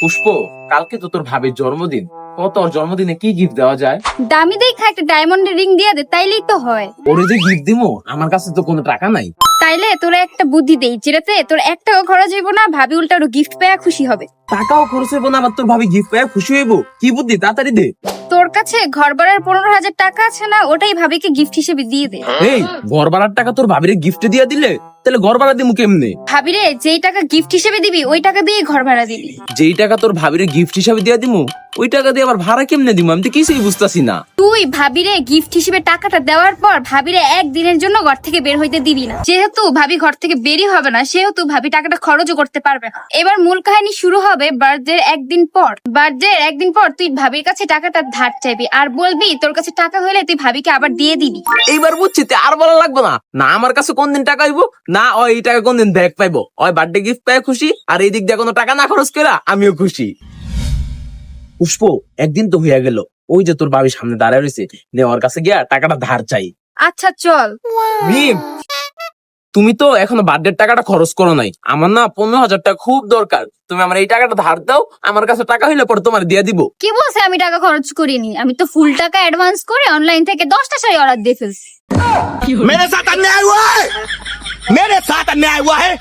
পুষ্প, কালকে তো তোর ভাবির জন্মদিন। তোর জন্মদিনে কি গিফট দেওয়া যায়? দামি দেখা একটা ডায়মন্ডের রিং দিয়ে দে, তাইলেই তো হয়। ওরে যে গিফট দিমু, আমার কাছে তো কোনো টাকা নাই। তাইলে তোরা একটা বুদ্ধি দেই, যেটাতে তোর 1 টাকা খরচ হইব না, ভাবি উল্টা আরো গিফট পেয়ে খুশি হবে। টাকাও খরচ হইব না, আবার তোর ভাবি গিফট পেয়ে খুশি হইব। কি বুদ্ধি, তাড়াতাড়ি দে। তোর কাছে ঘর ভাড়ার 15,000 টাকা আছে না, ওটাই ভাবিকে গিফট হিসেবে দিয়ে দে। এই ঘর ভাড়ার টাকা তোর ভাবিরে গিফটে দিয়া দিলে, তাহলে ঘর ভাড়া দিমু কেমনে? ভাবিরে যেই টাকা গিফট হিসেবে দিবি, ওই টাকা দিয়ে ঘর ভাড়া দিবি। যেই টাকা তোর ভাবিরে গিফট হিসাবে দিয়া দিমু, ওই টাকা দিয়ে আবার ভাড়া কেমনে দিমু? আমি তো কিছুই বুঝতাছি না। তুই ভাবিরে গিফট হিসেবে টাকাটা দেওয়ার পর ভাবিরে একদিনের জন্য ঘর থেকে বের হইতে দিবি না। যেহেতু ভাবি ঘর থেকে বেরই হবে না, সেহেতু ভাবি টাকাটা খরচও করতে পারবে না। এবার মূল কাহিনী শুরু হবে বার্থডের একদিন পর। বার্থডের একদিন পর তুই ভাবির কাছে টাকাটা ধার চাইবি আর বলবি তোর কাছে টাকা হলে তুই ভাবিকে আবার দিয়ে দিবি। এইবার বুঝছি, তে আর বলা লাগবে না। না আমার কাছে কোন দিন টাকা হইব, না ওই টাকা কোন দিন ব্যাগ পাইবো। ওই বার্থডে গিফট পাই খুশি, আর এই দিক দিয়ে কোনো টাকা না খরচ করা আমিও খুশি। পুষ্প, একদিন তো হইয়া গেল, ওই যে তোর ভাবি সামনে দাঁড়ায় রয়েছে, নে ওর কাছে গিয়া টাকাটা ধার চাই। আচ্ছা চল। মিম, তুমি তো এখনো বার্থডের টাকাটা খরচ করো নাই। আমার না 15,000 টাকা খুব দরকার। তুমি আমার এই টাকাটা ধার দাও, আমার কাছে টাকা হইলে পরে তোমার দিয়া দিব। কি বলছে আমি টাকা খরচ করিনি? আমি তো ফুল টাকা অ্যাডভান্স করে অনলাইন থেকে 10টা শাড়ি অর্ডার দিয়ে ফেলছি। मेरे साथ अन्याय हुआ है मेरे साथ अन्याय हुआ है